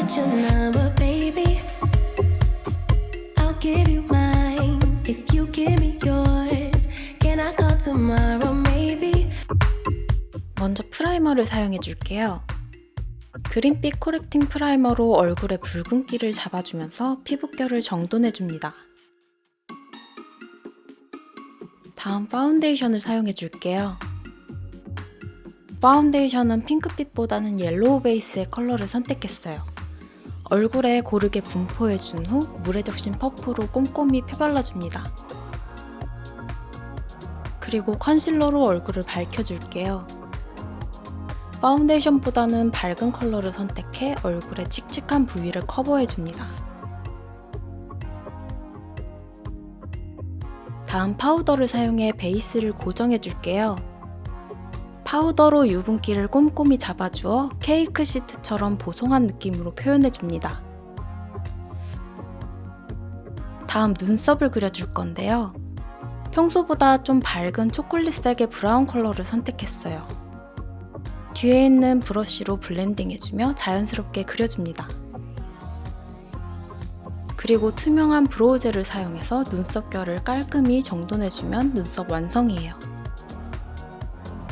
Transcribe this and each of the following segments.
want your number, baby. I'll give you mine if you give me yours. Can I call tomorrow, maybe? 먼저 프라이머를 사용해 줄게요. 그린빛 코렉팅 프라이머로 얼굴의 붉은기를 잡아주면서 피부결을 정돈해 줍니다. 다음 파운데이션을 사용해 줄게요. 파운데이션은 핑크빛보다는 옐로우 베이스의 컬러를 선택했어요. 얼굴에 고르게 분포해준 후 물에 적신 퍼프로 꼼꼼히 펴발라줍니다. 그리고 컨실러로 얼굴을 밝혀줄게요. 파운데이션보다는 밝은 컬러를 선택해 얼굴의 칙칙한 부위를 커버해줍니다. 다음 파우더를 사용해 베이스를 고정해줄게요. 파우더로 유분기를 꼼꼼히 잡아주어 케이크 시트처럼 보송한 느낌으로 표현해줍니다. 다음 눈썹을 그려줄 건데요. 평소보다 좀 밝은 초콜릿색의 브라운 컬러를 선택했어요. 뒤에 있는 브러쉬로 블렌딩해주며 자연스럽게 그려줍니다. 그리고 투명한 브로우 젤을 사용해서 눈썹결을 깔끔히 정돈해주면 눈썹 완성이에요.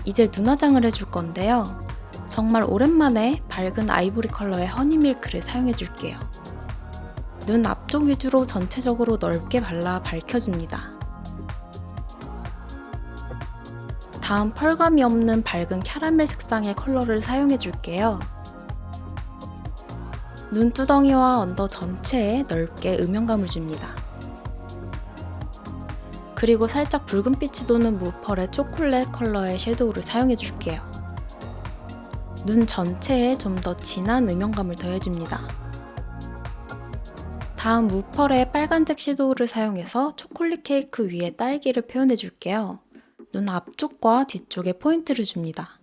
이제 눈화장을 해줄 건데요. 정말 오랜만에 밝은 아이보리 컬러의 허니밀크를 사용해줄게요. 눈 앞쪽 위주로 전체적으로 넓게 발라 밝혀줍니다. 다음 펄감이 없는 밝은 캐러멜 색상의 컬러를 사용해줄게요. 눈두덩이와 언더 전체에 넓게 음영감을 줍니다. 그리고 살짝 붉은빛이 도는 무펄의 초콜릿 컬러의 섀도우를 사용해줄게요. 눈 전체에 좀 더 진한 음영감을 더해줍니다. 다음 무펄의 빨간색 섀도우를 사용해서 초콜릿 케이크 위에 딸기를 표현해줄게요. 눈 앞쪽과 뒤쪽에 포인트를 줍니다.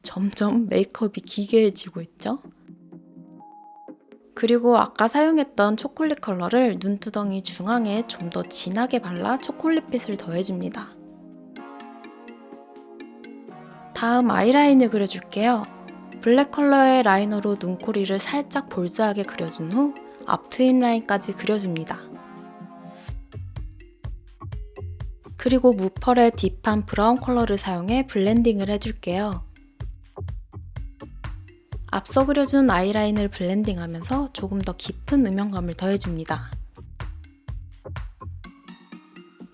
점점 메이크업이 기괴해지고 있죠? 그리고 아까 사용했던 초콜릿 컬러를 눈두덩이 중앙에 좀 더 진하게 발라 초콜릿빛을 더해줍니다. 다음 아이라인을 그려줄게요. 블랙 컬러의 라이너로 눈꼬리를 살짝 볼드하게 그려준 후 앞 트임 라인까지 그려줍니다. 그리고 무펄의 딥한 브라운 컬러를 사용해 블렌딩을 해줄게요. 앞서 그려준 아이라인을 블렌딩하면서 조금 더 깊은 음영감을 더해줍니다.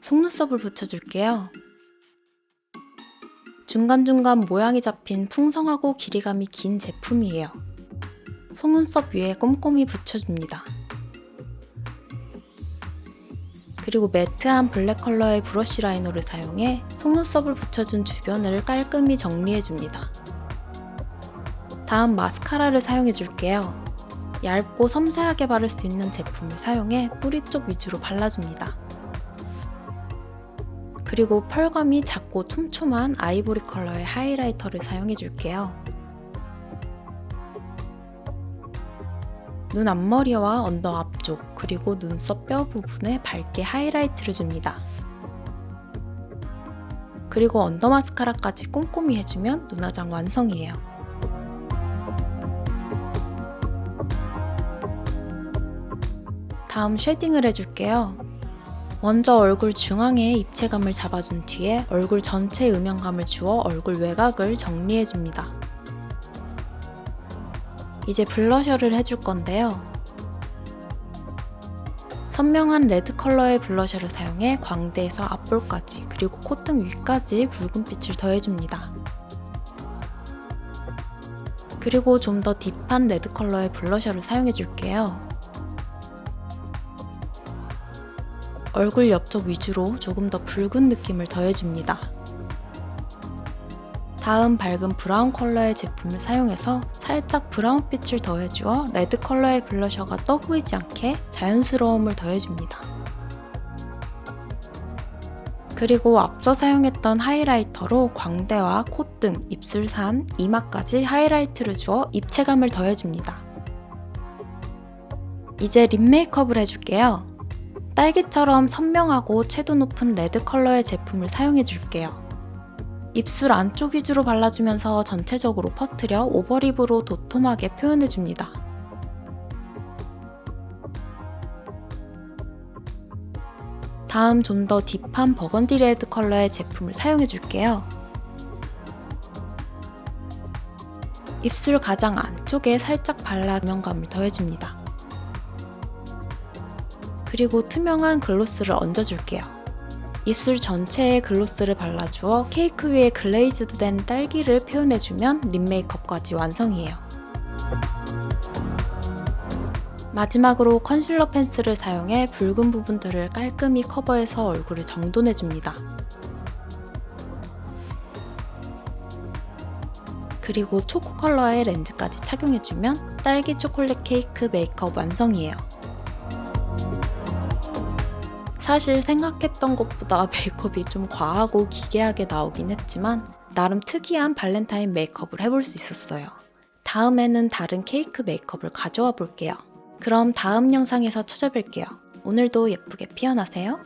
속눈썹을 붙여줄게요. 중간중간 모양이 잡힌 풍성하고 길이감이 긴 제품이에요. 속눈썹 위에 꼼꼼히 붙여줍니다. 그리고 매트한 블랙 컬러의 브러쉬 라이너를 사용해 속눈썹을 붙여준 주변을 깔끔히 정리해줍니다. 다음 마스카라를 사용해줄게요. 얇고 섬세하게 바를 수 있는 제품을 사용해 뿌리 쪽 위주로 발라줍니다. 그리고 펄감이 작고 촘촘한 아이보리 컬러의 하이라이터를 사용해줄게요. 눈 앞머리와 언더 앞쪽, 그리고 눈썹 뼈 부분에 밝게 하이라이트를 줍니다. 그리고 언더 마스카라까지 꼼꼼히 해주면 눈화장 완성이에요. 다음 쉐딩을 해줄게요. 먼저 얼굴 중앙에 입체감을 잡아준 뒤에 얼굴 전체 음영감을 주어 얼굴 외곽을 정리해줍니다. 이제 블러셔를 해줄 건데요. 선명한 레드 컬러의 블러셔를 사용해 광대에서 앞볼까지 그리고 콧등 위까지 붉은빛을 더해줍니다. 그리고 좀 더 딥한 레드 컬러의 블러셔를 사용해줄게요. 얼굴 옆쪽 위주로 조금 더 붉은 느낌을 더해줍니다. 다음 밝은 브라운 컬러의 제품을 사용해서 살짝 브라운빛을 더해주어 레드 컬러의 블러셔가 떠 보이지 않게 자연스러움을 더해줍니다. 그리고 앞서 사용했던 하이라이터로 광대와 콧등, 입술산, 이마까지 하이라이트를 주어 입체감을 더해줍니다. 이제 립 메이크업을 해줄게요. 딸기처럼 선명하고 채도 높은 레드 컬러의 제품을 사용해줄게요. 입술 안쪽 위주로 발라주면서 전체적으로 퍼뜨려 오버립으로 도톰하게 표현해줍니다. 다음 좀 더 딥한 버건디 레드 컬러의 제품을 사용해 줄게요. 입술 가장 안쪽에 살짝 발라 조명감을 더해줍니다. 그리고 투명한 글로스를 얹어줄게요. 입술 전체에 글로스를 발라주어 케이크 위에 글레이즈드 된 딸기를 표현해주면 립 메이크업까지 완성이에요. 마지막으로 컨실러 펜슬을 사용해 붉은 부분들을 깔끔히 커버해서 얼굴을 정돈해줍니다. 그리고 초코 컬러의 렌즈까지 착용해주면 딸기 초콜릿 케이크 메이크업 완성이에요. 사실 생각했던 것보다 메이크업이 좀 과하고 기괴하게 나오긴 했지만 나름 특이한 발렌타인 메이크업을 해볼 수 있었어요. 다음에는 다른 케이크 메이크업을 가져와 볼게요. 그럼 다음 영상에서 찾아뵐게요. 오늘도 예쁘게 피어나세요.